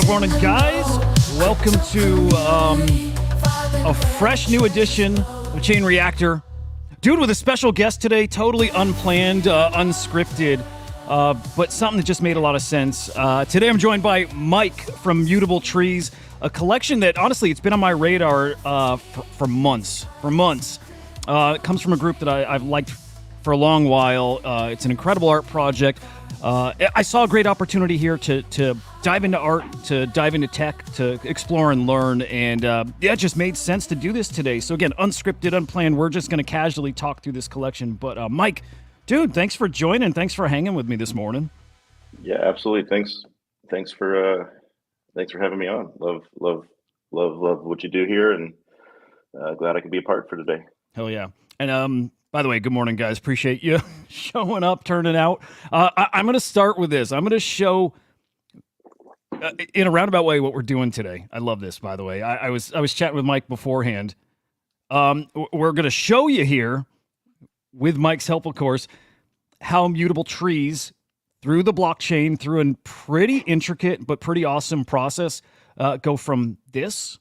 morning, guys. Welcome to a fresh new edition of Chain Reactor. Dude, with a special guest today, totally unplanned, unscripted, but something that just made a lot of sense. Today I'm joined by Mike from Mutable Trees, a collection that, honestly, it's been on my radar for months. It comes from a group that I've liked for a long while. It's an incredible art project. I saw a great opportunity here to dive into art, to dive into tech, to explore and learn, and it just made sense to do this today. So again, unscripted, unplanned, we're just going to casually talk through this collection. But Mike, dude, thanks for joining. Thanks for hanging with me this morning. Yeah, absolutely. Thanks for having me on. Love what you do here, and glad I could be a part for today. Hell yeah. And by the way, good morning, guys. Appreciate you showing up, turning out. I'm going to start with this. I'm going to show, in a roundabout way, what we're doing today. I love this, by the way. I was chatting with Mike beforehand. We're going to show you here, with Mike's help, of course, how Mutable Trees, through the blockchain, through a pretty intricate but pretty awesome process, go from this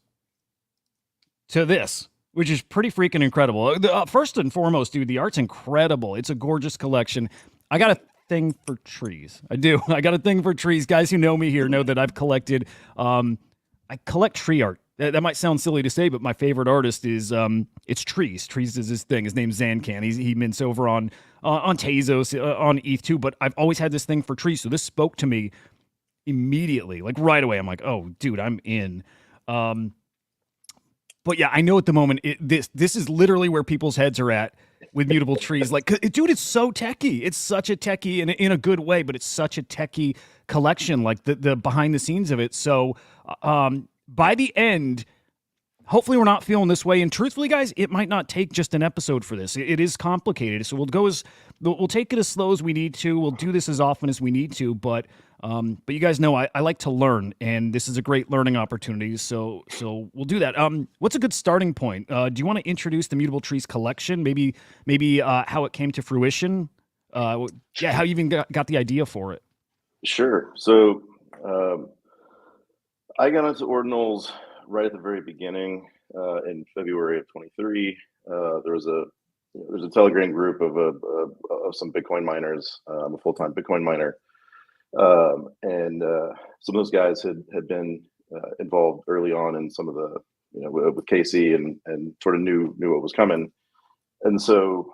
to this, which is pretty freaking incredible. First and foremost, dude, the art's incredible. It's a gorgeous collection. I got a thing for trees. I do. I got a thing for trees. Guys who know me here know that I've collected, I collect tree art. That might sound silly to say, but my favorite artist is, it's Trees. Trees is his thing. His name's Zancan. He mints over on Tezos, on ETH too, but I've always had this thing for trees, so this spoke to me immediately, like right away. I'm like, oh, dude, I'm in. But yeah, I know at the moment, this is literally where people's heads are at with Mutable Trees. Like, dude, it's so techie. It's such a techie, in a good way, but it's such a techie collection, like the behind the scenes of it. So by the end, hopefully we're not feeling this way. And truthfully, guys, it might not take just an episode for this. It is complicated. So we'll take it as slow as we need to. We'll do this as often as we need to. But you guys know I like to learn, and this is a great learning opportunity. So we'll do that. What's a good starting point? Do you want to introduce the Mutable Trees collection? Maybe how it came to fruition. How you even got the idea for it. Sure. So I got into ordinals right at the very beginning in February of 23. There's a Telegram group of some Bitcoin miners. I'm a full-time Bitcoin miner. And some of those guys had been involved early on in some of the, with Casey and sort of knew what was coming. And so,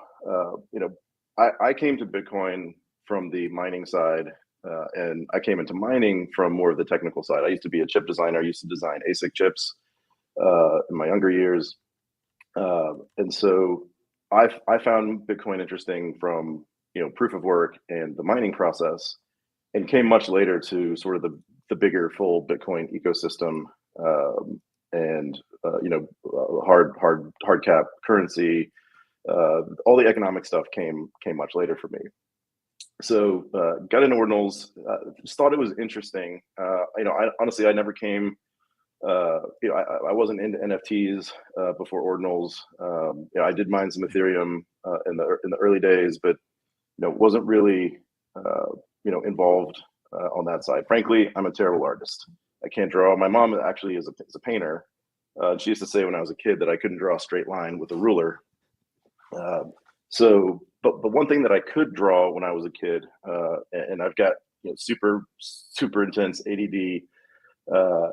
I came to Bitcoin from the mining side, and I came into mining from more of the technical side. I used to be a chip designer. I used to design ASIC chips in my younger years. And so I found Bitcoin interesting from, proof of work and the mining process, and came much later to sort of the bigger full Bitcoin ecosystem, and hard cap currency. All the economic stuff came much later for me. So got into ordinals, just thought it was interesting. I honestly, I never came. I wasn't into NFTs before ordinals. I did mine some Ethereum in the early days, but wasn't really involved on that side. Frankly, I'm a terrible artist. I can't draw. My mom actually is a painter. She used to say when I was a kid that I couldn't draw a straight line with a ruler. But one thing that I could draw when I was a kid, and I've got super intense ADD,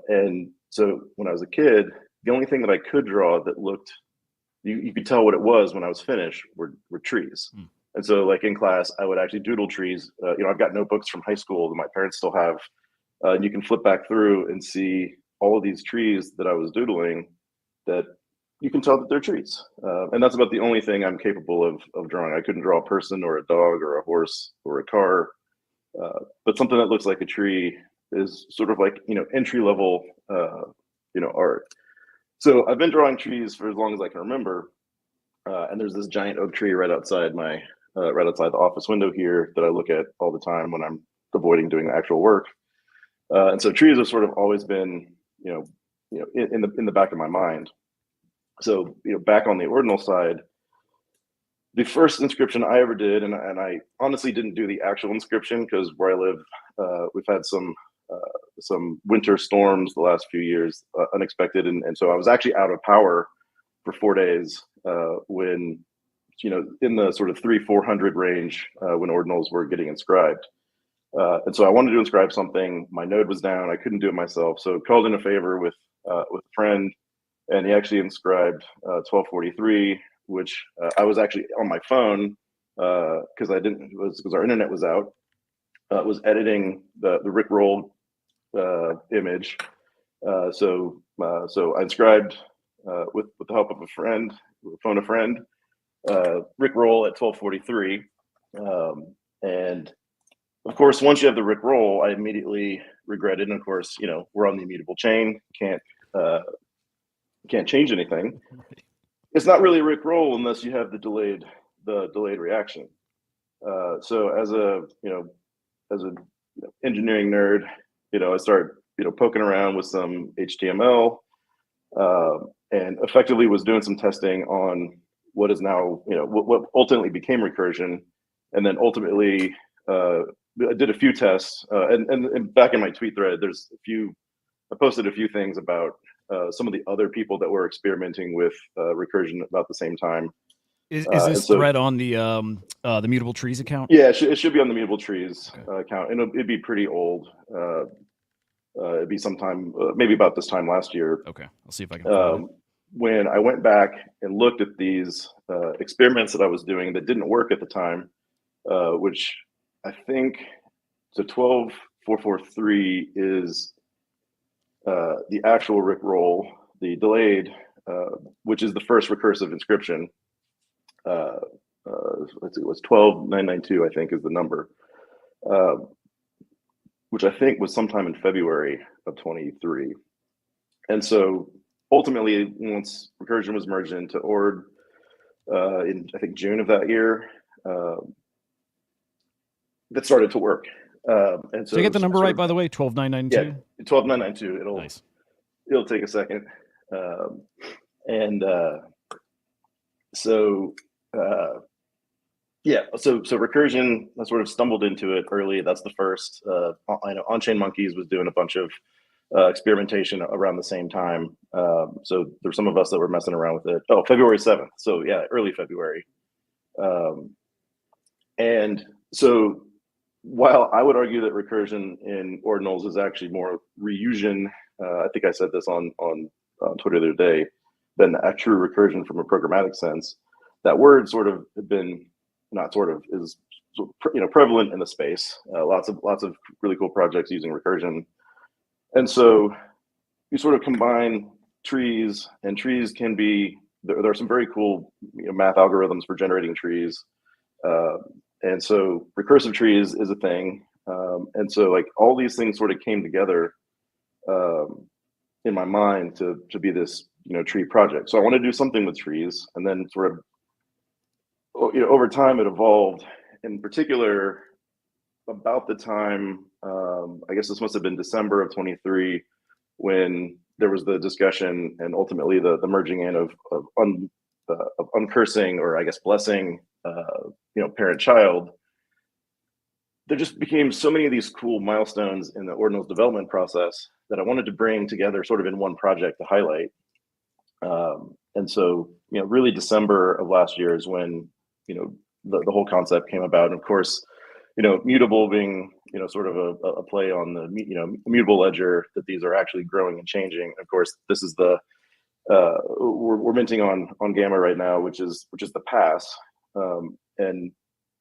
and so when I was a kid, the only thing that I could draw that looked, you could tell what it was when I was finished, were trees. And so, like in class, I would actually doodle trees. I've got notebooks from high school that my parents still have. And you can flip back through and see all of these trees that I was doodling that you can tell that they're trees. And that's about the only thing I'm capable of drawing. I couldn't draw a person or a dog or a horse or a car. But something that looks like a tree is sort of like, entry level, art. So I've been drawing trees for as long as I can remember. And there's this giant oak tree right outside the office window here that I look at all the time when I'm avoiding doing the actual work. And so trees have sort of always been, in the back of my mind. So, back on the ordinal side, the first inscription I ever did, and I honestly didn't do the actual inscription because where I live, we've had some some winter storms the last few years, unexpected, and so I was actually out of power for 4 days when, in the sort of 300-400 range when ordinals were getting inscribed. And so I wanted to inscribe something. My node was down. I couldn't do it myself. So called in a favor with a friend, and he actually inscribed 1243, which I was actually on my phone because our internet was out. Was editing the Rickroll image. So I inscribed with the help of a friend, phone a friend, Rickroll at 1243. And of course, once you have the Rickroll, I immediately regretted. And of course, we're on the immutable chain, can't change anything. It's not really a Rickroll unless you have the delayed reaction. So as a engineering nerd, I started poking around with some HTML, and effectively was doing some testing on what is now what ultimately became recursion, and then ultimately I did a few tests, and back in my tweet thread, I posted a few things about some of the other people that were experimenting with recursion about the same time. Is this thread on the Mutable Trees account? Yeah, it should be on the Mutable Trees account, and it'd be pretty old. It'd be sometime, maybe about this time last year. Okay, I'll see if I can find it. When I went back and looked at these experiments that I was doing that didn't work at the time, which I think, so 12443 is the actual Rickroll, the delayed, which is the first recursive inscription. Let's see, it was 12992, I think, is the number, which I think was sometime in February of 23. And so ultimately, once recursion was merged into ord in, I think, June of that year, that started to work. And so you get the number right, by the way, 12992? Yeah, 12992. Nice. It'll take a second. So recursion, I sort of stumbled into it early. That's the first. I know On-Chain Monkeys was doing a bunch of experimentation around the same time. So there's some of us that were messing around with it. Oh, February 7th. So yeah, early February. And so while I would argue that recursion in ordinals is actually more reusing, I think I said this on Twitter the other day, than a true recursion from a programmatic sense. That word sort of had been, not sort of, is prevalent in the space. Lots of really cool projects using recursion, and so you sort of combine trees, and trees can be, there are some very cool math algorithms for generating trees, and so recursive trees is a thing, and so like all these things sort of came together in my mind to be this tree project. So I want to do something with trees, and then sort of over time it evolved. In particular, about the time, I guess this must have been December of 23, when there was the discussion and ultimately the merging in of uncursing, or I guess blessing, parent-child. There just became so many of these cool milestones in the ordinals development process that I wanted to bring together sort of in one project to highlight. And so, really December of last year is when, the whole concept came about. And of course, mutable being, sort of a play on the, mutable ledger, that these are actually growing and changing. Of course, this is the, we're minting on Gamma right now, which is the pass. And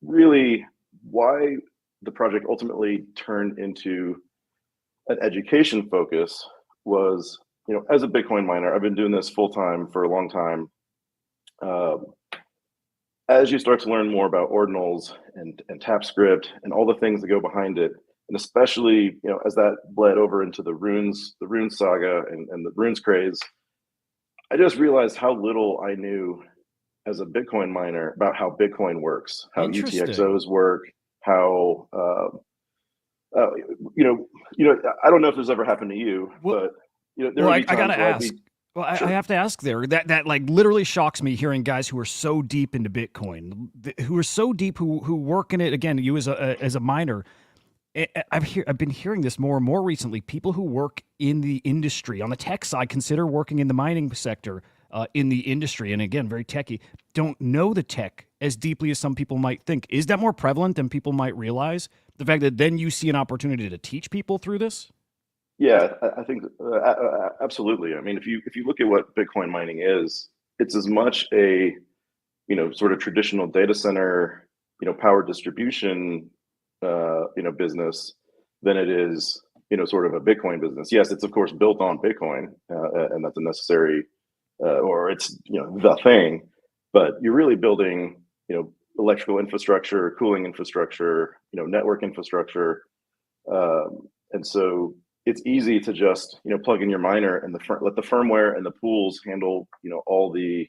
really why the project ultimately turned into an education focus was, as a Bitcoin miner, I've been doing this full time for a long time. As you start to learn more about ordinals and TapScript and all the things that go behind it, and especially as that bled over into the runes saga and the runes craze, I just realized how little I knew as a Bitcoin miner about how Bitcoin works, how UTXOs work, how I don't know if this ever happened to you, but I gotta ask. I have to ask there. That like literally shocks me, hearing guys who are so deep into Bitcoin, who are so deep, who work in it. Again, you as a miner, I've been hearing this more and more recently. People who work in the industry on the tech side consider working in the mining sector in the industry, and again, very techy, don't know the tech as deeply as some people might think. Is that more prevalent than people might realize? The fact that then you see an opportunity to teach people through this? Yeah, I think absolutely. I mean, if you look at what Bitcoin mining is, it's as much a sort of traditional data center power distribution business than it is sort of a Bitcoin business. Yes, it's of course built on Bitcoin, and that's a necessary or it's the thing, but you're really building electrical infrastructure, cooling infrastructure, network infrastructure, and so it's easy to just plug in your miner and let the firmware and the pools handle all the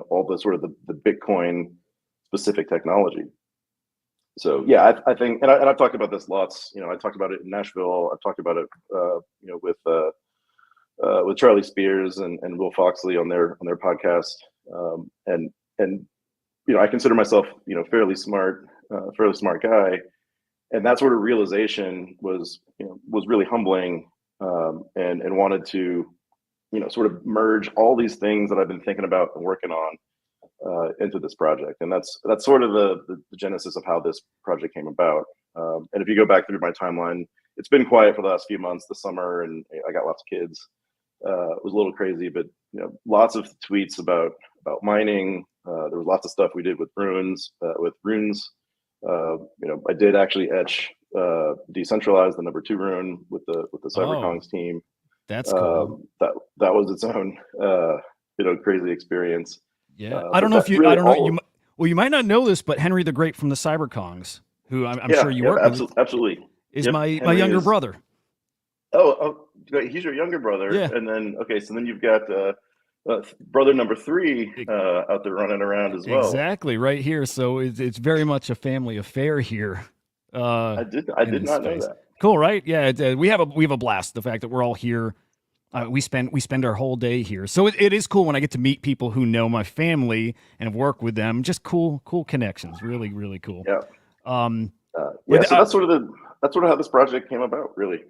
all the sort of the Bitcoin specific technology. So yeah, I think, and I've talked about this lots. I talked about it in Nashville. I've talked about it, with Charlie Spears and Will Foxley on their podcast. And I consider myself fairly smart guy, and that sort of realization was really humbling, and wanted to sort of merge all these things that I've been thinking about and working on into this project. And that's sort of the genesis of how this project came about. And if you go back through my timeline, it's been quiet for the last few months, the summer, and I got lots of kids. It was a little crazy, but lots of tweets about mining. There was lots of stuff we did with runes. I did actually etch decentralize the number 2 rune with the CyberKongz team. That's cool. That was its own crazy experience. Yeah, I don't know if you. I don't know. You might not know this, but Henry the Great from the CyberKongz, who I'm sure you work with, absolutely, is my younger brother. Oh, he's your younger brother. Yeah. And then so then you've got brother number 3 out there running around as well. Exactly, right here. So it's very much a family affair here. I did not know that. Cool, right? Yeah, we have a blast. The fact that we're all here. We spend our whole day here, so it is cool when I get to meet people who know my family and have worked with them. Just cool connections. Really, really cool. Yeah. So that's sort of how this project came about, really.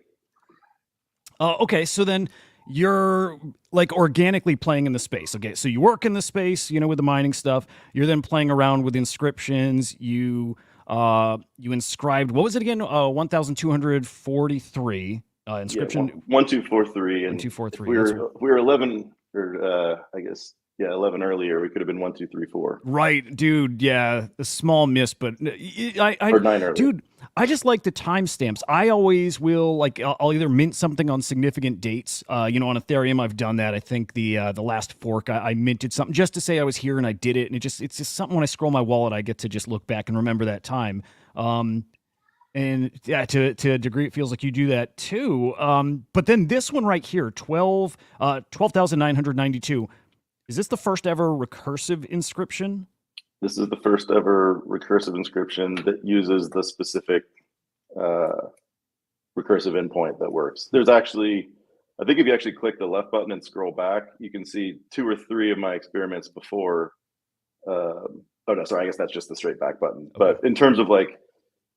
Okay, so then you're like organically playing in the space. Okay, so you work in the space, with the mining stuff. You're then playing around with inscriptions. You inscribed, what was it again? 1,243 inscription. 1243 and 1243. We were 11, or I guess 11 earlier. We could have been 1, 2, 3, 4. Right, dude. Yeah, a small miss, but or 9 earlier. Dude, I just like the timestamps. I always will I'll either mint something on significant dates. On Ethereum, I've done that. I think the last fork, I minted something just to say I was here and I did it. And it's just something when I scroll my wallet, I get to just look back and remember that time. And yeah, to a degree, it feels like you do that too. But then this one right here, 12,992. Is this the first ever recursive inscription? This is the first ever recursive inscription that uses the specific recursive endpoint that works. There's actually, I think if you actually click the left button and scroll back, you can see 2 or 3 of my experiments before. Oh no, sorry, I guess that's just the straight back button. Okay. But in terms of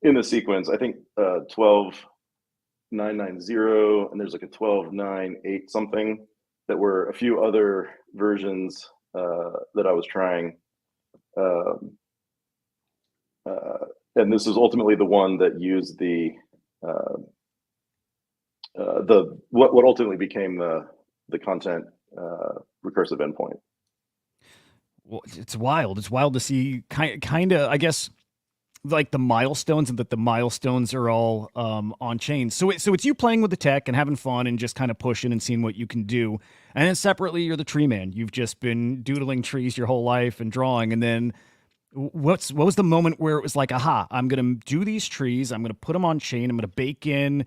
in the sequence, I think 12,990, and there's a 12,980 something that were a few other versions that I was trying. And this is ultimately the one that used what ultimately became the content recursive endpoint. Well, it's wild. It's wild to see kind of, I guess, like the milestones, and that the milestones are all on chain. So it's you playing with the tech and having fun and just kind of pushing and seeing what you can do. And then separately, you're the tree man. You've just been doodling trees your whole life and drawing. And then what was the moment where it was like, aha, I'm going to do these trees. I'm going to put them on chain. I'm going to bake in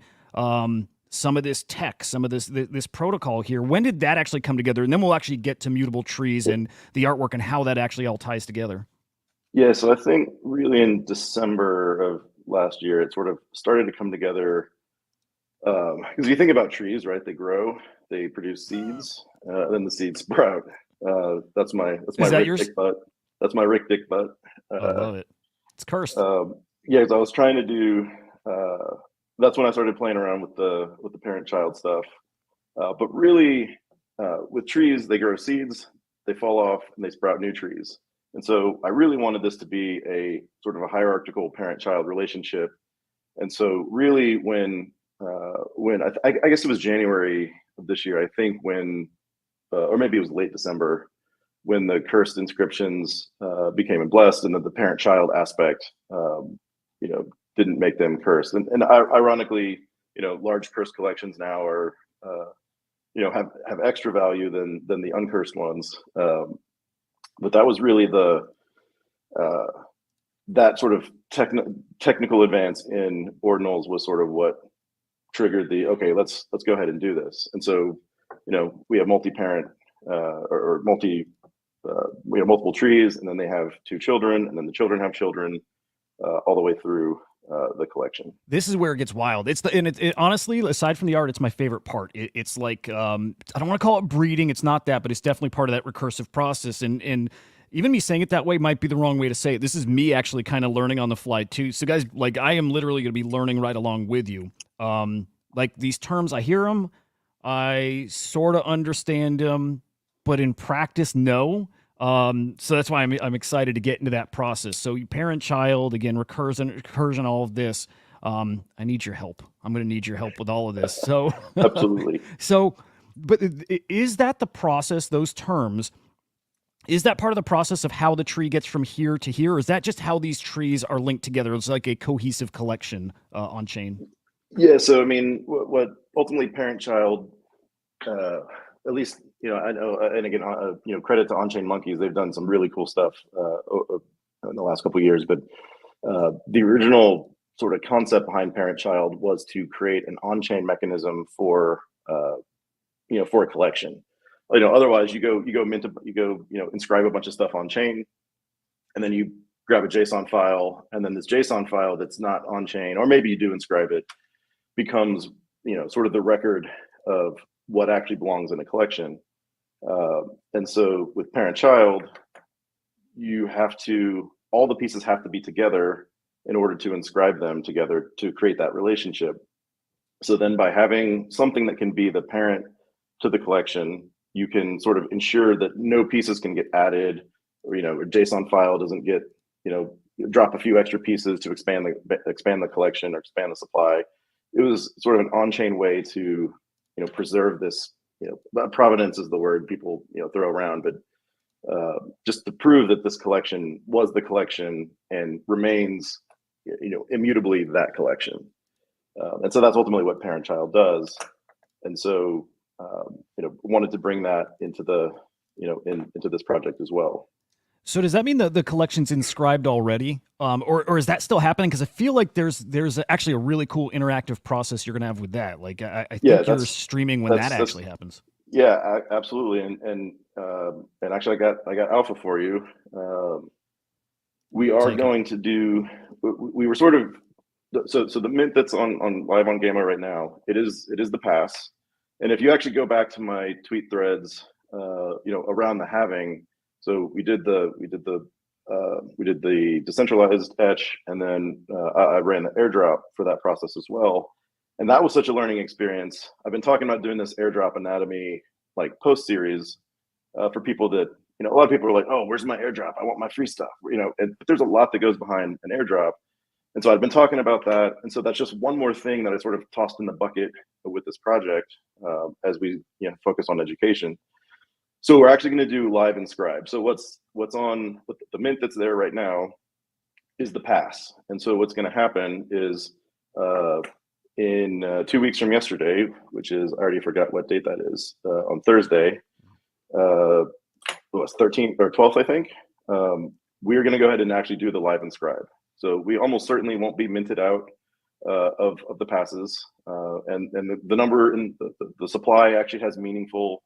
some of this tech, some of this protocol here. When did that actually come together? And then we'll actually get to Mutable Trees and the artwork and how that actually all ties together. Yeah, so I think really in December of last year, it sort of started to come together. Because you think about trees, right? They grow, they produce seeds, then the seeds sprout. That's my Rick Dick butt. That's my Rick Dick butt. I love it. It's cursed. Yeah, because I was trying to do that's when I started playing around with the parent-child stuff. But really, with trees, they grow seeds, they fall off, and they sprout new trees. And so I really wanted this to be a sort of a hierarchical parent-child relationship. And so really, when I guess it was January of this year, I think when, or maybe it was late December, when the cursed inscriptions became blessed, and that the parent-child aspect, you know, didn't make them cursed. And ironically, you know, large cursed collections now are, you know, have extra value than the uncursed ones. But that was really the that sort of technical advance in ordinals was sort of what triggered the, okay, let's go ahead and do this. And so, you know, we have multi-parent or multi we have multiple trees, and then they have two children, and then the children have children, all the way through the collection. This is where it gets wild. It's the and it honestly, aside from the art, it's my favorite part. It's like I don't want to call it breeding. It's not that, but it's definitely part of that recursive process. And even me saying it that way might be the wrong way to say it. This is me actually kind of learning on the fly too. So guys, like I am literally going to be learning right along with you. Like these terms, I hear them, I sort of understand them, but in practice, no. So that's why I'm excited to get into that process. So parent-child, again, recursion, all of this. I need your help. I'm going to need your help with all of this. So Absolutely. So, but is that the process? Those terms, is that part of the process of how the tree gets from here to here? Or is that just how these trees are linked together? It's like a cohesive collection on chain. Yeah. So I mean, what ultimately parent-child, at least, you know, I know, and again, you know, credit to On-Chain Monkeys, they've done some really cool stuff in the last couple of years. But the original sort of concept behind parent-child was to create an on-chain mechanism for, you know, for a collection. You know, otherwise you go you know, inscribe a bunch of stuff on chain, and then you grab a JSON file, and then this JSON file that's not on chain, or maybe you do inscribe it, becomes, you know, sort of the record of what actually belongs in a collection. And so with parent-child, you have to, all the pieces have to be together in order to inscribe them together to create that relationship. So then by having something that can be the parent to the collection, you can sort of ensure that no pieces can get added, or, you know, a JSON file doesn't get, you know, drop a few extra pieces to expand the collection or expand the supply. It was sort of an on-chain way to, you know, preserve this, you know, provenance is the word people, you know, throw around, but just to prove that this collection was the collection and remains, you know, immutably that collection. And so that's ultimately what parent-child does. And so, you know, wanted to bring that into the, you know, into this project as well. So does that mean that the collection's inscribed already, or is that still happening? Because I feel like there's actually a really cool interactive process you're gonna have with that. Like I think you're streaming when that actually happens. Yeah, absolutely. And actually, I got alpha for you. We are going to do. We were sort of so the mint that's on live on Gamma right now. It is the pass. And if you actually go back to my tweet threads, you know, around the halving. So we did the decentralized etch, and then I ran the airdrop for that process as well. And that was such a learning experience. I've been talking about doing this airdrop anatomy like post series for people that, you know, a lot of people are like, oh, where's my airdrop? I want my free stuff, you know, but there's a lot that goes behind an airdrop. And so I've been talking about that. And so that's just one more thing that I sort of tossed in the bucket with this project as we, you know, focus on education. So we're actually going to do live inscribe. So what's on the mint that's there right now is the pass. And so what's going to happen is in 2 weeks from yesterday, which is, I already forgot what date that is, on Thursday, it was 13th or 12th, I think, we're going to go ahead and actually do the live inscribe. So we almost certainly won't be minted out of the passes. And the number in the supply actually has meaningful,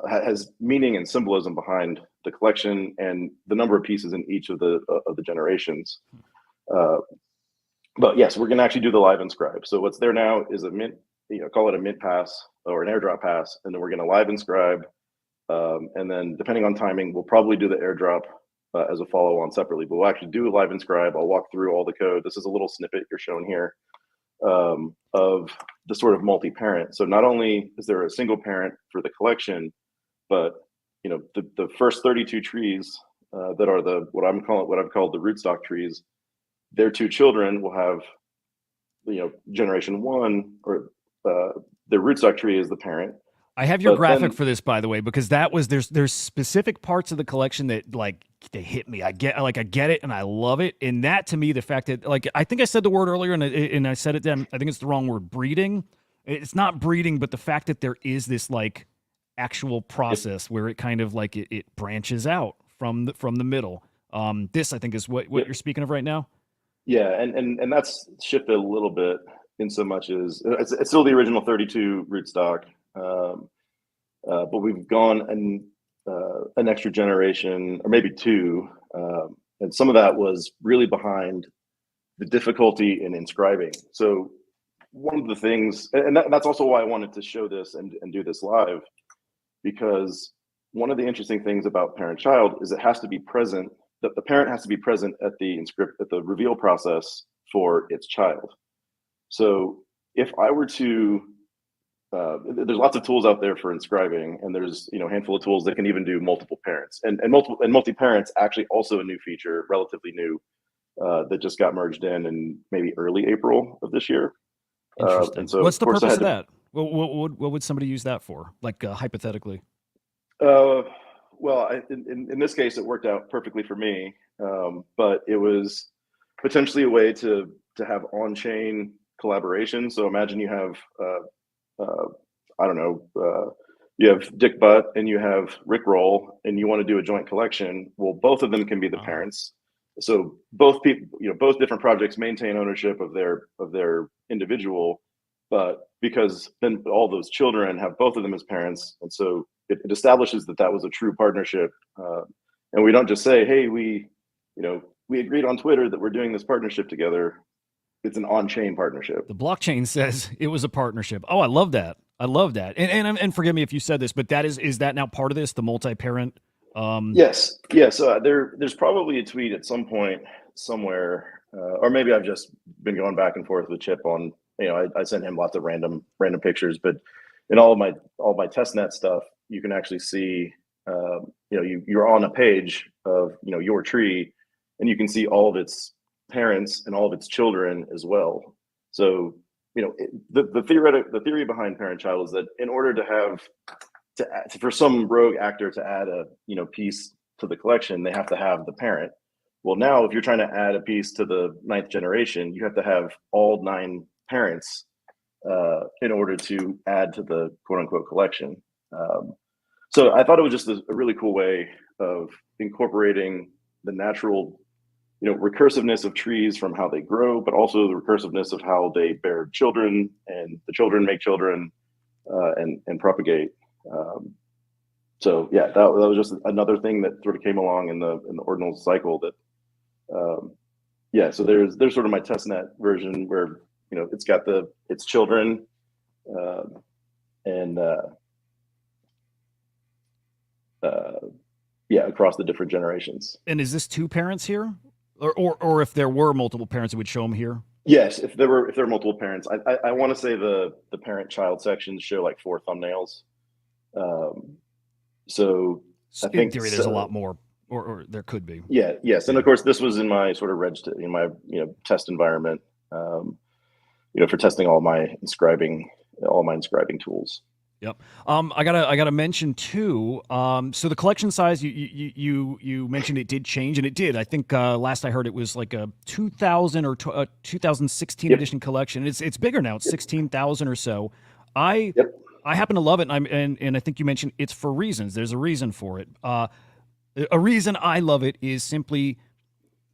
has meaning and symbolism behind the collection and the number of pieces in each of the generations. But yes, we're going to actually do the live inscribe. So what's there now is a mint, you know, call it a mint pass or an airdrop pass, and then we're going to live inscribe. And then depending on timing, we'll probably do the airdrop as a follow-on separately, but we'll actually do a live inscribe. I'll walk through all the code. This is a little snippet you're shown here of the sort of multi-parent. So not only is there a single parent for the collection, but the first 32 trees that are what I've called the rootstock trees, their two children will have generation one, or the rootstock tree is the parent. I have your graphic for this, by the way, because there's specific parts of the collection that they hit me. I get it and I love it. And that, to me, the fact that I think I said the word earlier and I said it then, I think it's the wrong word, breeding. It's not breeding, but the fact that there is this actual process where it kind of it branches out from the middle. This, I think, is what you're speaking of right now. Yeah, and that's shifted a little bit in so much as it's still the original 32 rootstock, but we've gone an extra generation or maybe two, and some of that was really behind the difficulty in inscribing. So one of the things, and that's also why I wanted to show this and do this live, because one of the interesting things about parent-child is it has to be present. That the parent has to be present at the reveal process for its child. So if I were to, there's lots of tools out there for inscribing, and there's a handful of tools that can even do multiple parents, and multi-parents actually also a new feature, relatively new, that just got merged in maybe early April of this year. Interesting. And so what's the purpose of that? What would somebody use that for? Hypothetically. Well, in this case, it worked out perfectly for me, but it was potentially a way to have on-chain collaboration. So imagine you have, I don't know, you have Dick Butt and you have Rick Roll, and you want to do a joint collection. Well, both of them can be the parents. So both people, both different projects maintain ownership of their individual, but because then all those children have both of them as parents, and so it establishes that was a true partnership, and we don't just say, "Hey, we agreed on Twitter that we're doing this partnership together." It's an on-chain partnership. The blockchain says it was a partnership. Oh, I love that. And forgive me if you said this, but is that now part of this, the multi-parent? Yes. So there's probably a tweet at some point somewhere, or maybe I've just been going back and forth with Chip on. I sent him lots of random pictures, but in all my testnet stuff, you can actually see, you're on a page of, your tree, and you can see all of its parents and all of its children as well. So, the theory behind parent-child is that in order to have for some rogue actor to add a piece to the collection, they have to have the parent. Well, now if you're trying to add a piece to the 9th generation, you have to have all 9 parents in order to add to the quote-unquote collection. So I thought it was just a really cool way of incorporating the natural, recursiveness of trees from how they grow, but also the recursiveness of how they bear children, and the children make children, and propagate. So yeah, that was just another thing that sort of came along in the ordinal cycle. That so there's sort of my testnet version where it's got its children, and across the different generations. And is this 2 parents here, or if there were multiple parents, it would show them here? Yes, if there were multiple parents, I want to say the parent-child sections show 4 thumbnails. So I think in theory there's a lot more, or there could be. Yes, and of course this was in my sort of in my test environment, for testing all my inscribing tools. Yep. I gotta mention too. So the collection size, you mentioned it did change, and it did. I think last I heard it was like a 2000 or 2016 edition collection. It's bigger now. It's 16,000 or so. I happen to love it, and I think you mentioned it's for reasons. There's a reason for it. A reason I love it is simply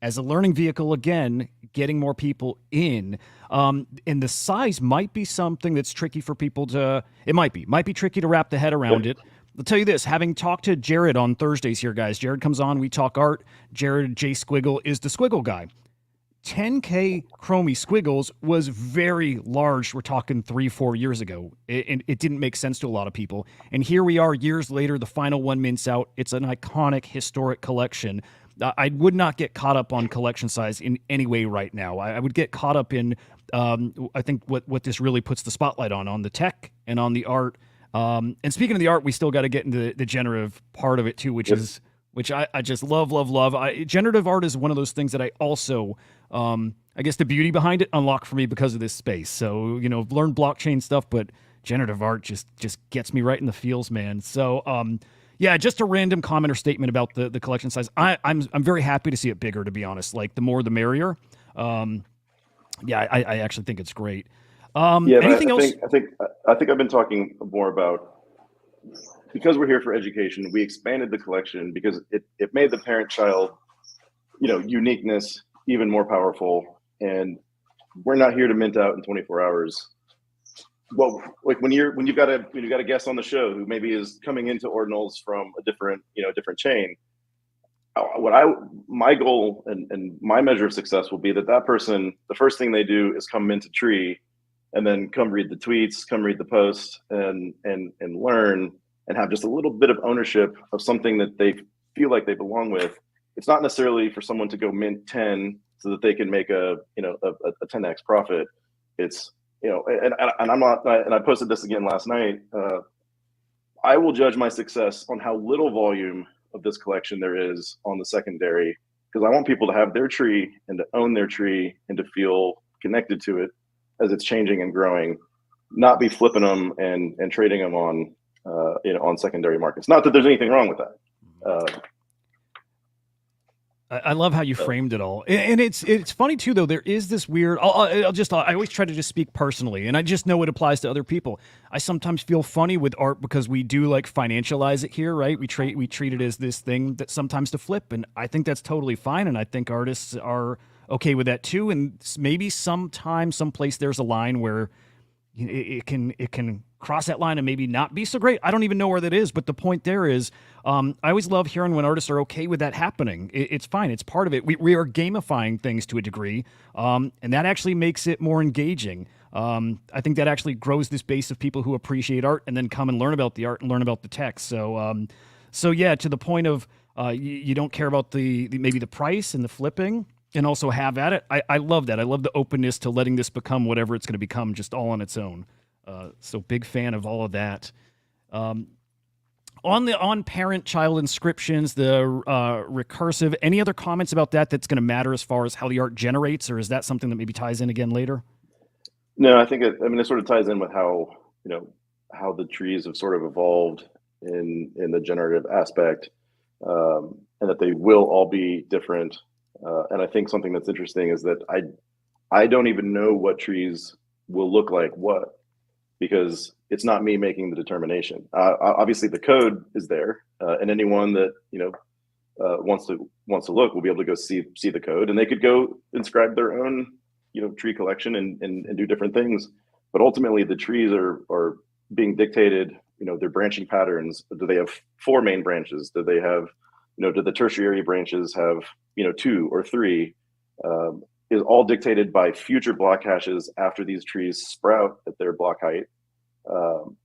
as a learning vehicle, again, getting more people in. And the size might be something that's tricky for people to, it might be tricky to wrap the head around it. I'll tell you this, having talked to Jared on Thursdays here, guys, Jared comes on, we talk art. Jared J. Squiggle is the Squiggle guy. 10K Chromie Squiggles was very large. We're talking 3-4 years ago. It didn't make sense to a lot of people. And here we are years later, the final one mints out. It's an iconic, historic collection. I would not get caught up on collection size in any way right now. I would get caught up in, I think what this really puts the spotlight on the tech and on the art. And speaking of the art, we still got to get into the generative part of it too, which I just love. Generative art is one of those things that I also, I guess the beauty behind it unlocked for me because of this space. So, I've learned blockchain stuff, but generative art just gets me right in the feels, man. So, yeah, just a random comment or statement about the collection size. I'm very happy to see it bigger, to be honest. Like the more the merrier. Yeah, I actually think it's great. Anything else? I think I've been talking more about, because we're here for education, we expanded the collection because it made the parent-child, uniqueness even more powerful. And we're not here to mint out in 24 hours. Well, like when you've got a guest on the show who maybe is coming into ordinals from a different chain, my goal and my measure of success will be that person, the first thing they do is come mint a tree, and then come read the tweets, come read the posts, and learn and have just a little bit of ownership of something that they feel like they belong with. It's not necessarily for someone to go mint 10 so that they can make a 10x profit. It's and I'm not, and I posted this again last night. I will judge my success on how little volume of this collection there is on the secondary, because I want people to have their tree and to own their tree and to feel connected to it as it's changing and growing, not be flipping them and trading them on on secondary markets. Not that there's anything wrong with that. I love how you framed it all, and it's funny too. Though there is this weird. I always try to just speak personally, and I just know it applies to other people. I sometimes feel funny with art because we do like financialize it here, right? We treat it as this thing that sometimes to flip, and I think that's totally fine, and I think artists are okay with that too. And maybe sometime, someplace, there's a line where it can cross that line and maybe not be so great. I don't even know where that is, but the point there is, I always love hearing when artists are okay with that happening. It's fine. It's part of it. We are gamifying things to a degree, and that actually makes it more engaging. I think that actually grows this base of people who appreciate art and then come and learn about the art and learn about the text. So yeah, to the point of you don't care about maybe the price and the flipping, and also have at it. I love that. I love the openness to letting this become whatever it's going to become, just all on its own. So big fan of all of that. On parent-child inscriptions, the recursive, any other comments about that's going to matter as far as how the art generates, or is that something that maybe ties in again later? No, I think it sort of ties in with how the trees have sort of evolved in the generative aspect, and that they will all be different. And I think something that's interesting is that I don't even know what trees will look like what, because it's not me making the determination. Obviously, the code is there, and anyone that wants to look will be able to go see the code, and they could go inscribe their own tree collection and do different things. But ultimately, the trees are being dictated. Their branching patterns. Do they have 4 main branches? Do they have do the tertiary branches have 2 or 3? Is all dictated by future block hashes after these trees sprout at their block height.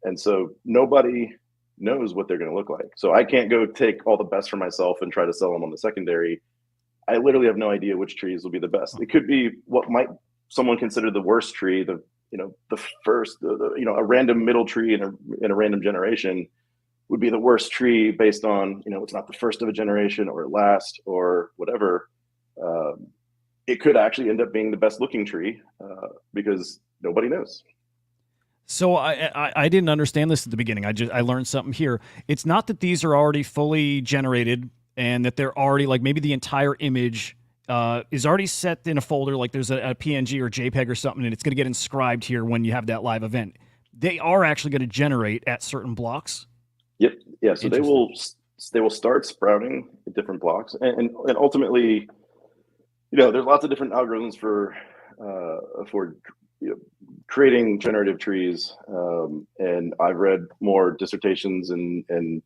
And so nobody knows what they're going to look like. So I can't go take all the best for myself and try to sell them on the secondary. I literally have no idea which trees will be the best. It could be what might someone consider the worst tree, the first, a random middle tree in a random generation would be the worst tree based on, it's not the first of a generation or last or whatever. It could actually end up being the best looking tree because nobody knows. So I didn't understand this at the beginning. I learned something here. It's not that these are already fully generated and that they're already like maybe the entire image is already set in a folder, like there's a PNG or JPEG or something, and it's going to get inscribed here when you have that live event. They are actually going to generate at certain blocks. Yep. Yeah. So they will start sprouting at different blocks, and ultimately, there's lots of different algorithms for creating generative trees. And I've read more dissertations and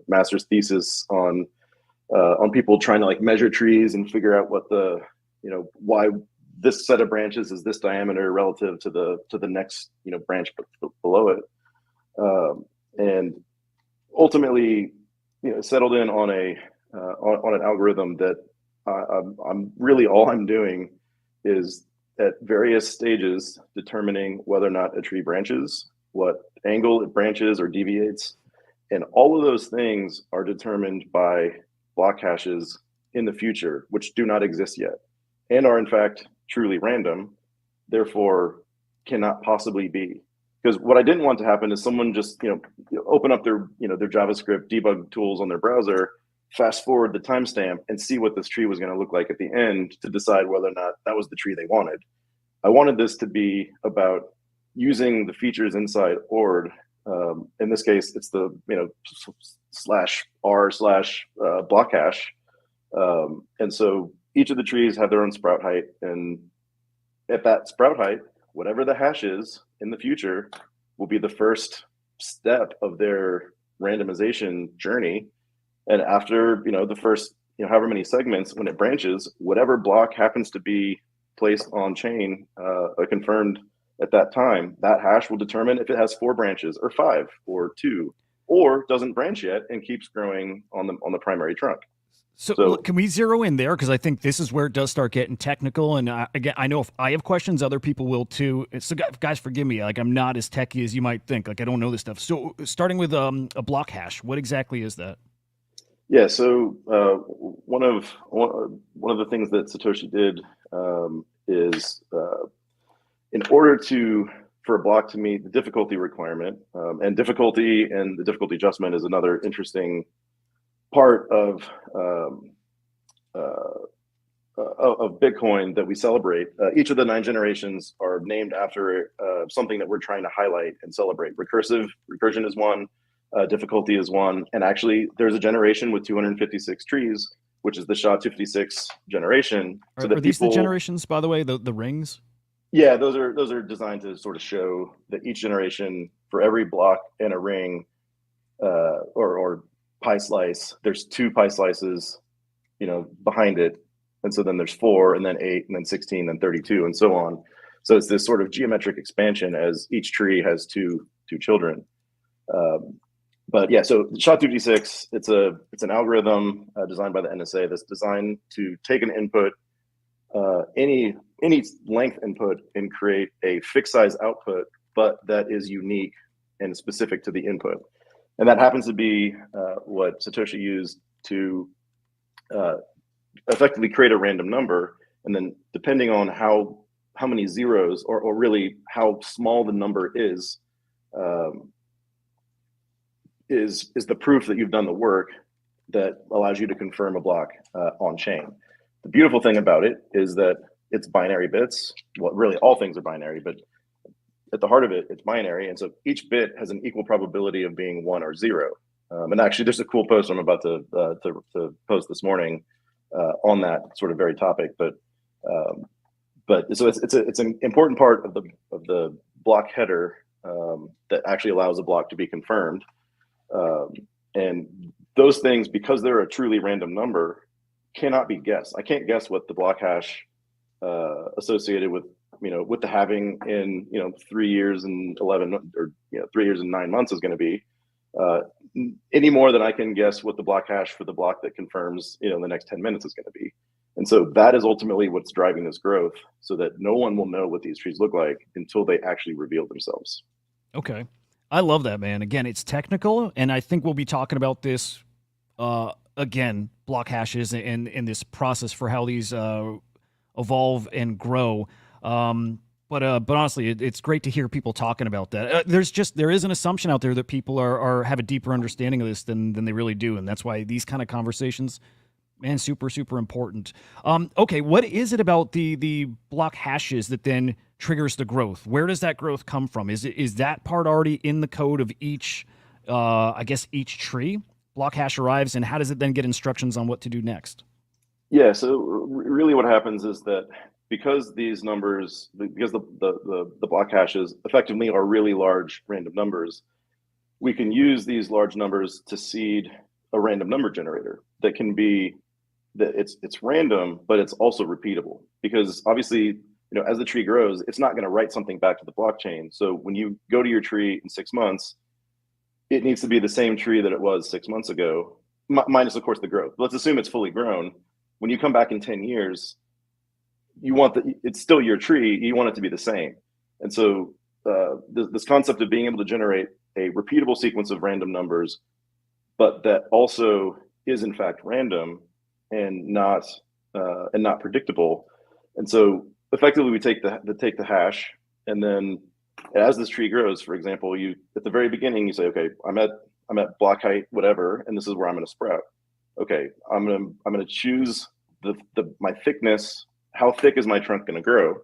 master's thesis on people trying to like measure trees and figure out what why this set of branches is this diameter relative to the next branch below it, and ultimately settled in on an algorithm that I'm really, all I'm doing is at various stages determining whether or not a tree branches, what angle it branches or deviates. And all of those things are determined by block hashes in the future, which do not exist yet and are in fact truly random, therefore cannot possibly be. Because what I didn't want to happen is someone just, open up their, their JavaScript debug tools on their browser, fast forward the timestamp and see what this tree was going to look like at the end to decide whether or not that was the tree they wanted. I wanted this to be about using the features inside ord. In this case, it's the /r/ block hash, and so each of the trees have their own sprout height, and at that sprout height, whatever the hash is in the future will be the first step of their randomization journey. And after the first however many segments, when it branches, whatever block happens to be placed on chain, confirmed at that time, that hash will determine if it has 4 branches or 5 or 2, or doesn't branch yet and keeps growing on the primary trunk. So can we zero in there? Because I think this is where it does start getting technical. And again, I know if I have questions, other people will too. So guys, forgive me. Like, I'm not as techy as you might think. Like, I don't know this stuff. So starting with a block hash, what exactly is that? Yeah. So one of the things that Satoshi did is in order for a block to meet the difficulty requirement, and difficulty and the difficulty adjustment is another interesting part of Bitcoin that we celebrate. Each of the 9 generations are named after something that we're trying to highlight and celebrate. Recursion is one, difficulty is one, and actually there's a generation with 256 trees, which is the SHA-256 generation. Are these the generations, by the way, the rings? Yeah, those are designed to sort of show that each generation, for every block in a ring, or pie slice, there's 2 pie slices, behind it, and so then there's 4, and then 8, and then 16, and 32, and so on. So it's this sort of geometric expansion as each tree has two children. But yeah, so SHA-256, it's an algorithm designed by the NSA that's designed to take an input, any length input, and create a fixed size output, but that is unique and specific to the input. And that happens to be what Satoshi used to effectively create a random number. And then depending on how many zeros, or really how small the number is the proof that you've done the work that allows you to confirm a block on chain. The beautiful thing about it is that it's binary bits. Well, really all things are binary, but at the heart of it, it's binary. And so each bit has an equal probability of being 1 or 0. And actually, there's a cool post I'm about to post this morning on that sort of very topic. But so it's an important part of the block header that actually allows a block to be confirmed. And those things, because they're a truly random number, cannot be guessed. I can't guess what the block hash associated with with the halving in 3 years and 11 or 3 years and 9 months is going to be, any more than I can guess what the block hash for the block that confirms in the next 10 minutes is going to be. And so that is ultimately what's driving this growth, so that no one will know what these trees look like until they actually reveal themselves. Okay. I love that, man. Again, it's technical, and I think we'll be talking about this again, block hashes and this process for how these evolve and grow. But honestly, it's great to hear people talking about that. There is an assumption out there that people have a deeper understanding of this than they really do, and that's why these kind of conversations, man, super important. Okay, what is it about the block hashes that then triggers the growth? Where does that growth come from? Is that part already in the code of each each tree? Block hash arrives, and how does it then get instructions on what to do next? Yeah, so really what happens is that because these numbers, because the block hashes effectively are really large random numbers, we can use these large numbers to seed a random number generator that can be that it's random, but it's also repeatable. Because obviously, as the tree grows, it's not going to write something back to the blockchain. So when you go to your tree in 6 months, it needs to be the same tree that it was 6 months ago, minus of course the growth. Let's assume it's fully grown. when you come back in 10 years, it's still your tree. You want it to be the same. And so this concept of being able to generate a repeatable sequence of random numbers, but that also is in fact random and not predictable. And so effectively we take the hash, and then as this tree grows, for example, you at the very beginning you say, okay, I'm at block height whatever, and this is where I'm going to sprout. Okay, I'm going to choose my thickness. How thick is my trunk going to grow?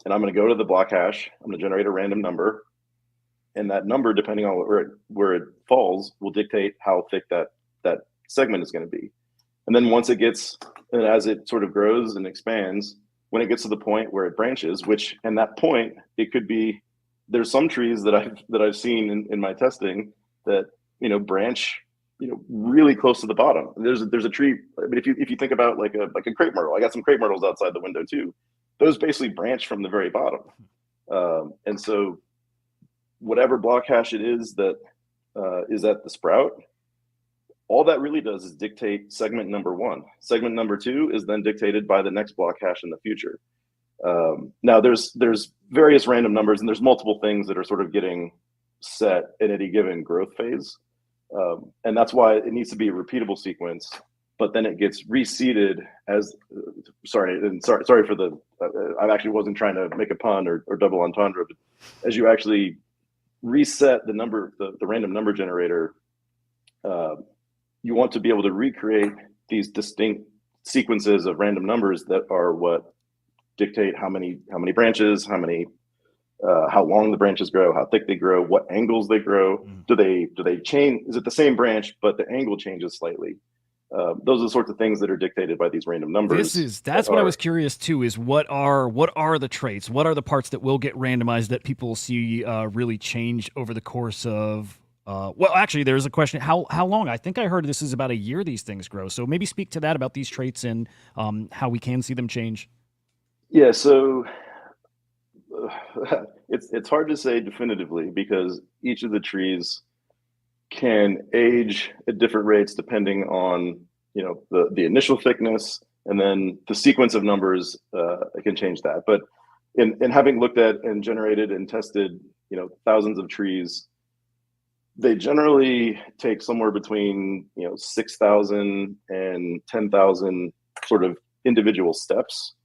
And I'm going to go to the block hash. I'm going to generate a random number, and that number, depending on where it falls, will dictate how thick that segment is going to be. And then and as it sort of grows and expands, when it gets to the point where it branches, and that point, it could be, there's some trees that I've seen in my testing that branch really close to the bottom. There's a tree. I mean, if you think about like a crepe myrtle, I got some crepe myrtles outside the window too. Those basically branch from the very bottom, and so whatever block hash it is that is at the sprout, all that really does is dictate segment number one. Segment number two is then dictated by the next block hash in the future. Now there's various random numbers, and there's multiple things that are sort of getting set in any given growth phase. And that's why it needs to be a repeatable sequence, but then it gets reseeded as, sorry for the, I actually wasn't trying to make a pun or double entendre, but as you actually reset the number, the random number generator, you want to be able to recreate these distinct sequences of random numbers that are what dictate how many branches, how long the branches grow, how thick they grow, what angles they grow. Do they change? Is it the same branch, but the angle changes slightly? Those are the sorts of things that are dictated by these random numbers. That's what I was curious too, is what are the traits? What are the parts that will get randomized that people see really change over the course of, well, actually there's a question, how long? I think I heard this is about a year these things grow. So maybe speak to that about these traits and how we can see them change. Yeah, so it's hard to say definitively because each of the trees can age at different rates depending on the initial thickness, and then the sequence of numbers can change that. But in having looked at and generated and tested thousands of trees, they generally take somewhere between 6,000 and 10,000 sort of individual steps,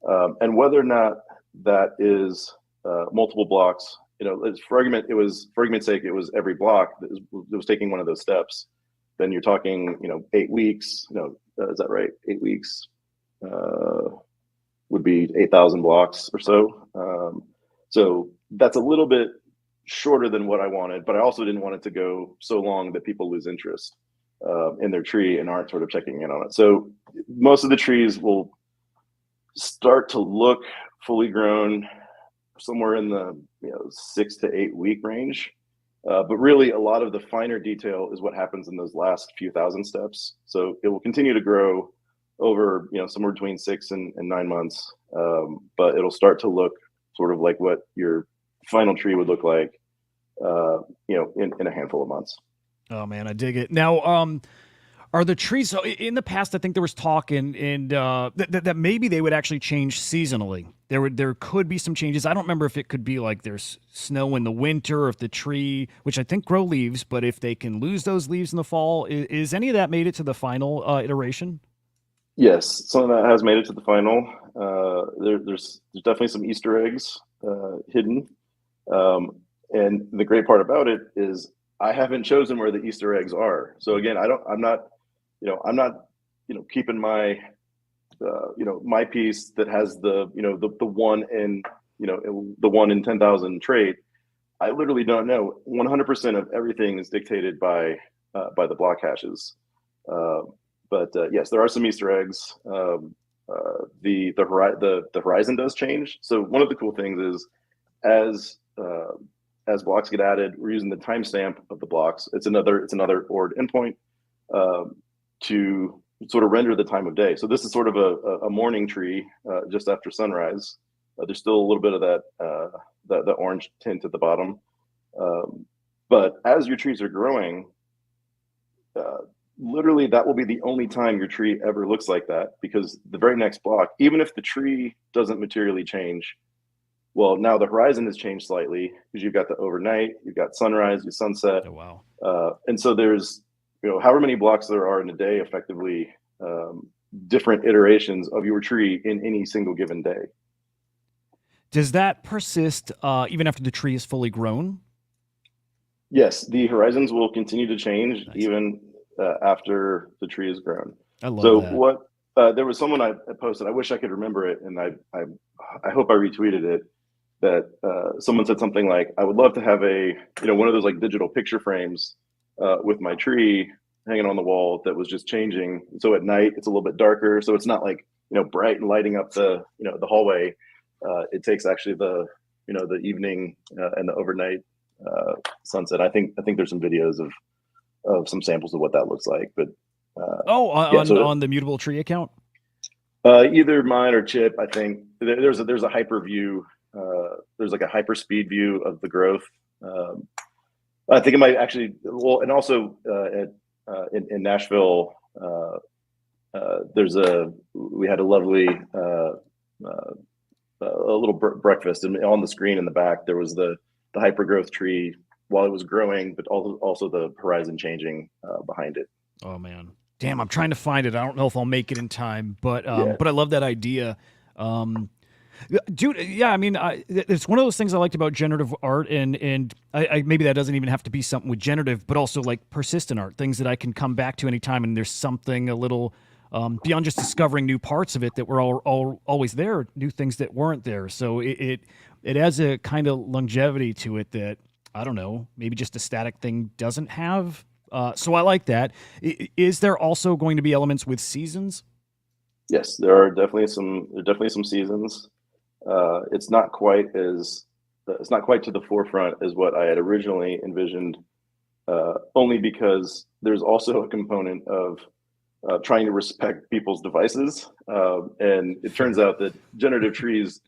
and whether or not that is multiple blocks. For argument's sake, it was every block that was taking one of those steps. Then you're talking, 8 weeks. Is that right? 8 weeks would be 8,000 blocks or so. So that's a little bit shorter than what I wanted, but I also didn't want it to go so long that people lose interest in their tree and aren't sort of checking in on it. So most of the trees will start to look fully grown somewhere in the 6 to 8 week range, but really a lot of the finer detail is what happens in those last few thousand steps. So it will continue to grow over somewhere between 6 and 9 months, but it'll start to look sort of like what your final tree would look like in a handful of months. Oh man, I dig it. Now are the trees, so in the past, I think there was talk that maybe they would actually change seasonally. There could be some changes. I don't remember if it could be like there's snow in the winter, or if the tree, which I think grow leaves, but if they can lose those leaves in the fall. Is any of that made it to the final iteration? Yes, some of that has made it to the final. There's definitely some Easter eggs hidden, and the great part about it is I haven't chosen where the Easter eggs are. So again, I'm not keeping my my piece that has the the 1 in 10,000 trait. I literally don't know. 100% of everything is dictated by the block hashes. But yes, there are some Easter eggs. The horizon does change. So one of the cool things is as blocks get added, we're using the timestamp of the blocks. It's another ORD endpoint to sort of render the time of day. So this is sort of a morning tree just after sunrise. There's still a little bit of that orange tint at the bottom. But as your trees are growing, literally that will be the only time your tree ever looks like that, because the very next block, even if the tree doesn't materially change, well, now the horizon has changed slightly because you've got the overnight, you've got sunrise, your sunset. Oh, wow. And so there's, however many blocks there are in a day, effectively different iterations of your tree in any single given day. Does that persist even after the tree is fully grown? Yes, the horizons will continue to change Nice. even after the tree is grown. I love So that. what there was someone I posted. I wish I could remember it, and I hope I retweeted it. That someone said something like, "I would love to have one of those like digital picture frames with my tree hanging on the wall that was just changing. So at night it's a little bit darker, so it's not like bright and lighting up the the hallway. It takes actually the the evening and the overnight sunset. I think there's some videos of some samples of what that looks like. But on the Mutable Tree account? Either mine or Chip. I think there's a hyper view. There's like a hyper speed view of the growth. I think it might actually, well, and also in Nashville, we had a lovely a little breakfast, and on the screen in the back there was the hyper growth tree while it was growing, but also the horizon changing behind it. Oh man, damn! I'm trying to find it. I don't know if I'll make it in time, but Yeah. but I love that idea. Dude, yeah, I mean, it's one of those things I liked about generative art, and I maybe that doesn't even have to be something with generative, but also like persistent art, things that I can come back to anytime, and there's something a little beyond just discovering new parts of it that were always there, new things that weren't there. So it has a kind of longevity to it that, I don't know, maybe just a static thing doesn't have. So I like that. Is there also going to be elements with seasons? Yes, there are definitely some seasons. It's not quite to the forefront as what I had originally envisioned, only because there's also a component of trying to respect people's devices, and it turns out that generative trees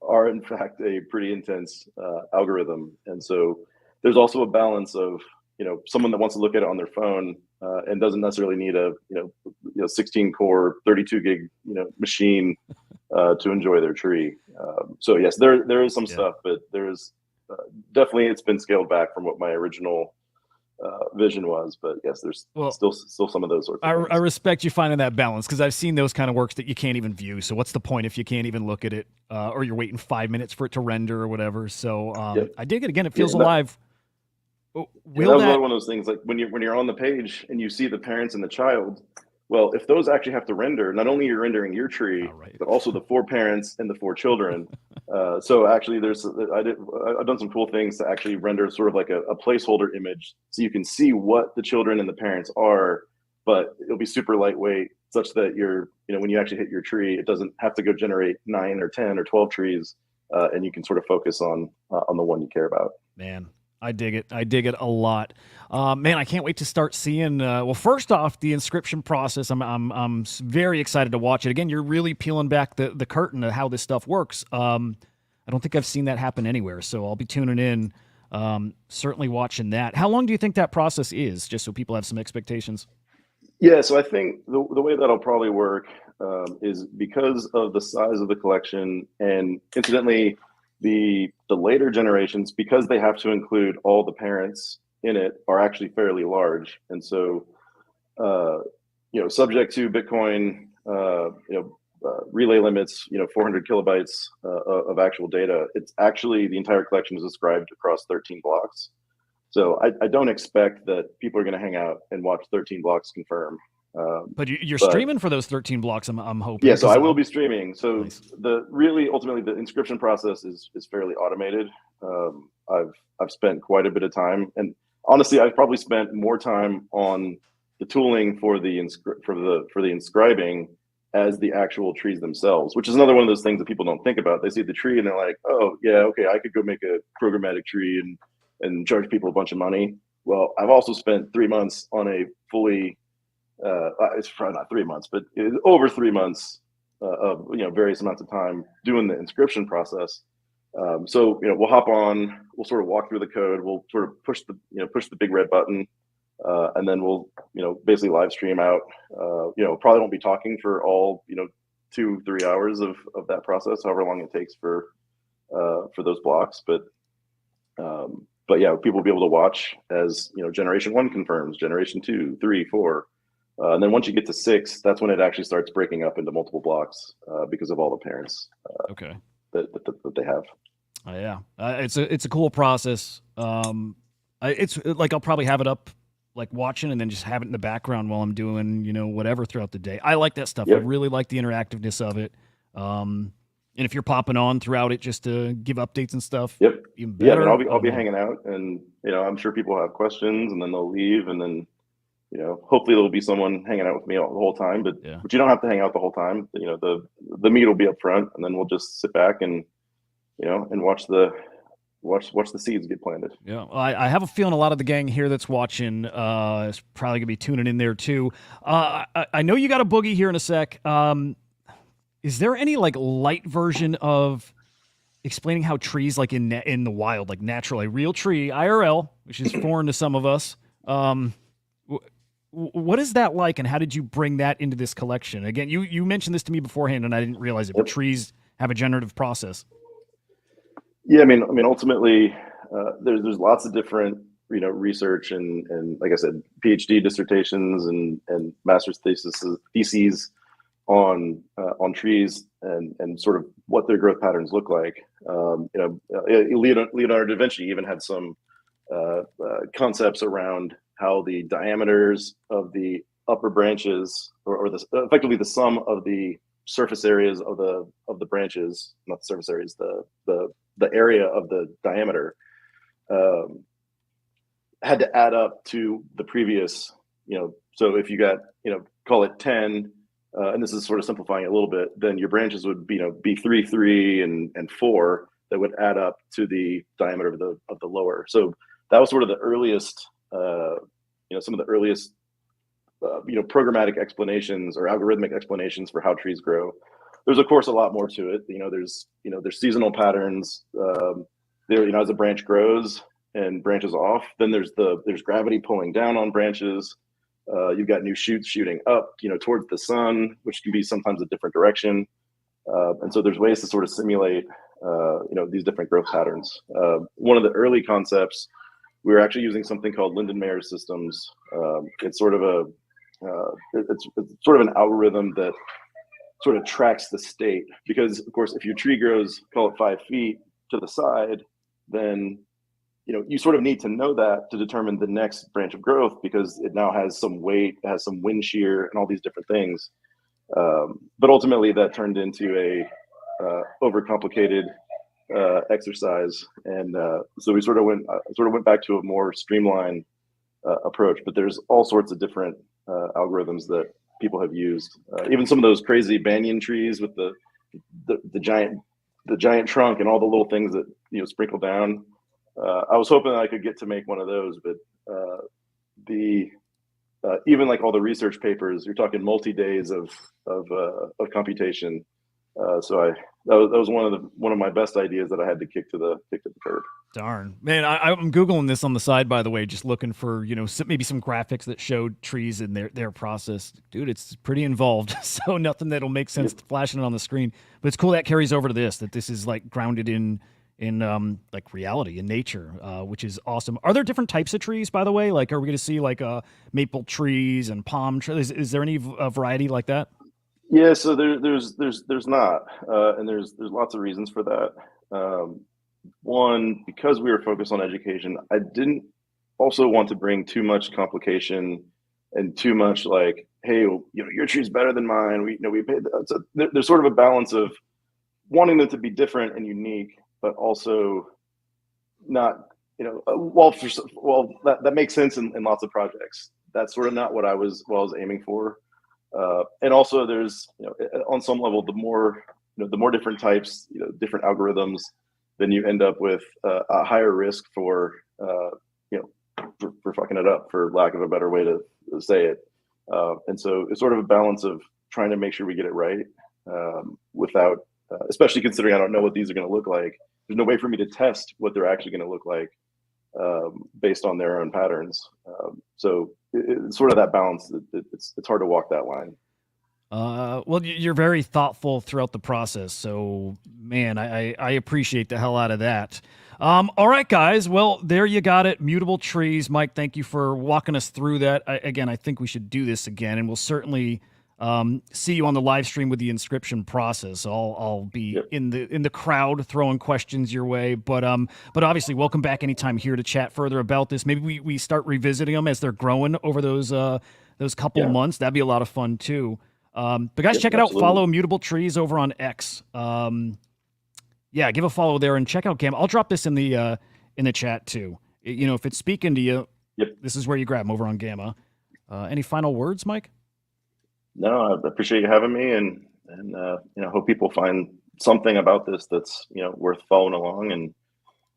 are in fact a pretty intense algorithm, and so there's also a balance of someone that wants to look at it on their phone and doesn't necessarily need a 16 core 32 gig machine to enjoy their tree. So yes, there is some stuff, but there's definitely, it's been scaled back from what my original vision was. But yes, there's still some of those sorts of things. I respect you finding that balance, because I've seen those kind of works that you can't even view. So what's the point if you can't even look at it, or you're waiting 5 minutes for it to render or whatever? So I dig it. Again, it feels alive. That was one of those things, like when you're on the page and you see the parents and the child. Well, if those actually have to render, not only you're rendering your tree, but also the 4 parents and the 4 children. So actually, I've done some cool things to actually render sort of like a placeholder image, so you can see what the children and the parents are, but it'll be super lightweight, such that when you actually hit your tree, it doesn't have to go generate 9 or 10 or 12 trees, and you can sort of focus on the one you care about. Man, I dig it. I dig it a lot. Man, I can't wait to start seeing. Well, first off, the inscription process. I'm very excited to watch it. Again, you're really peeling back the curtain of how this stuff works. I don't think I've seen that happen anywhere, so I'll be tuning in. Certainly watching that. How long do you think that process is, just so people have some expectations? Yeah, so I think the way that'll probably work is because of the size of the collection, and incidentally, the later generations, because they have to include all the parents in it, are actually fairly large, and so subject to Bitcoin relay limits, 400 kilobytes of actual data. It's actually, the entire collection is described across 13 blocks. So I don't expect that people are going to hang out and watch 13 blocks confirm. But you're streaming for those 13 blocks, I'm hoping. Yeah, so I will be streaming. So nice. Ultimately, the inscription process is fairly automated. I've spent quite a bit of time, and honestly, I've probably spent more time on the tooling for the inscribing as the actual trees themselves, which is another one of those things that people don't think about. They see the tree and they're like, oh yeah, okay, I could go make a programmatic tree and charge people a bunch of money. Well, I've also spent 3 months on a fully it's probably not 3 months, but over 3 months of various amounts of time doing the inscription process. So we'll hop on, we'll sort of walk through the code, we'll sort of push the big red button, and then we'll basically live stream out. Probably won't be talking for all 2-3 hours of that process, however long it takes for those blocks. But yeah, people will be able to watch as generation 1 confirms, generation 2, 3, 4, and then once you get to 6, that's when it actually starts breaking up into multiple blocks because of all the parents Okay. that they have. Yeah, it's a cool process. It's like I'll probably have it up like watching and then just have it in the background while I'm doing whatever throughout the day. I like that stuff. Yep. I really like the interactiveness of it. And if you're popping on throughout it just to give updates and stuff, Yep. even better. Yeah, I'll be hanging out, and I'm sure people have questions, and then they'll leave, and then hopefully there'll be someone hanging out with me the whole time. But you don't have to hang out the whole time. The meat will be up front, and then we'll just sit back and and watch the seeds get planted. Yeah, I have a feeling a lot of the gang here that's watching is probably gonna be tuning in there too. I know you got a boogie here in a sec. Is there any like light version of explaining how trees like in the wild, like natural, a real tree, IRL, which is foreign to some of us, what is that like, and how did you bring that into this collection? Again, you mentioned this to me beforehand, and I didn't realize it. But trees have a generative process. Yeah, I mean, ultimately, there's lots of different research and like I said, PhD dissertations and master's theses on trees and sort of what their growth patterns look like. Leonardo da Vinci even had some concepts around how the diameters of the upper branches, or effectively the sum of the surface areas of the branches, not the surface areas, the area of the diameter, had to add up to the previous. So if you got call it 10. And this is sort of simplifying it a little bit, then your branches would be 3, 3, and 4 that would add up to the diameter of the lower. So that was sort of the earliest, some of the earliest, programmatic explanations or algorithmic explanations for how trees grow. There's of course a lot more to it. There's seasonal patterns. As a branch grows and branches off, then there's gravity pulling down on branches. You've got new shoots shooting up, towards the sun, which can be sometimes a different direction. And so there's ways to sort of simulate, these different growth patterns. One of the early concepts, we were actually using something called Lindenmayer systems. It's sort of it's sort of an algorithm that sort of tracks the state, because of course, if your tree grows, call it 5 feet to the side, then you sort of need to know that to determine the next branch of growth, because it now has some weight, it has some wind shear, and all these different things. But ultimately, that turned into a overcomplicated exercise, and so we sort of went back to a more streamlined approach. But there's all sorts of different algorithms that people have used. Even some of those crazy banyan trees with the giant trunk and all the little things that sprinkle down. I was hoping that I could get to make one of those, but even like all the research papers, you're talking multi-days of computation. So that was one of my best ideas that I had to kick to the curb. Darn, man! I'm googling this on the side, by the way, just looking for maybe some graphics that showed trees and their process. Dude, it's pretty involved, so nothing that'll make sense flashing it on the screen. But it's cool that carries over to this. That this is like grounded in like reality in nature, which is awesome. Are there different types of trees, by the way? Like, are we going to see like maple trees and palm trees? Is there any variety like that? Yeah, so there's not, and there's lots of reasons for that. One, because we were focused on education, I didn't also want to bring too much complication and too much like, hey, your tree's better than mine. We paid. So there's sort of a balance of wanting them to be different and unique, but also not, that makes sense in lots of projects. That's sort of not what I was aiming for. And also there's, on some level, the more different types, different algorithms, then you end up with a higher risk for fucking it up, for lack of a better way to say it. And so it's sort of a balance of trying to make sure we get it right, without, especially considering I don't know what these are going to look like. There's no way for me to test what they're actually going to look like based on their own patterns. So it's sort of that balance. It's hard to walk that line. Well, you're very thoughtful throughout the process. So, man, I appreciate the hell out of that. All right, guys. Well, there you got it. Mutable Trees. Mike, thank you for walking us through that. Again, I think we should do this again, and we'll certainly see you on the live stream with the inscription process. I'll be in the crowd throwing questions your way. But obviously, welcome back anytime here to chat further about this. Maybe we start revisiting them as they're growing over those couple months. That'd be a lot of fun too. But guys, check it out. Follow Mutable Trees over on X. Give a follow there and check out Gamma. I'll drop this in the chat too. You know, if it's speaking to you, this is where you grab them over on Gamma. Any final words, Mike? No, I appreciate you having me, and hope people find something about this that's worth following along and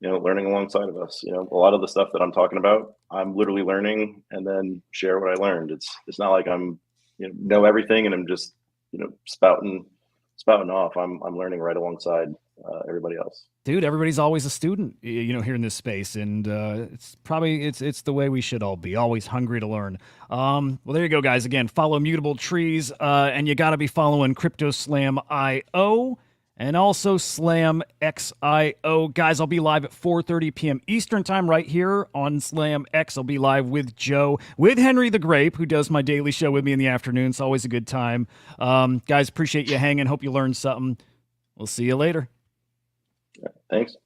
learning alongside of us. A lot of the stuff that I'm talking about, I'm literally learning and then share what I learned. It's not like I'm know everything and I'm just spouting off. I'm learning right alongside everybody else. Dude, everybody's always a student, here in this space, and it's the way we should all be, always hungry to learn. Well, there you go, guys. Again, follow Mutable Trees, and you got to be following CryptoSlam.io and also SlamX.io. Guys, I'll be live at 4:30 p.m. Eastern time right here on SlamX. I'll be live with Joe, with Henry the Grape, who does my daily show with me in the afternoon. It's always a good time. Guys, appreciate you hanging. Hope you learned something. We'll see you later. Thanks.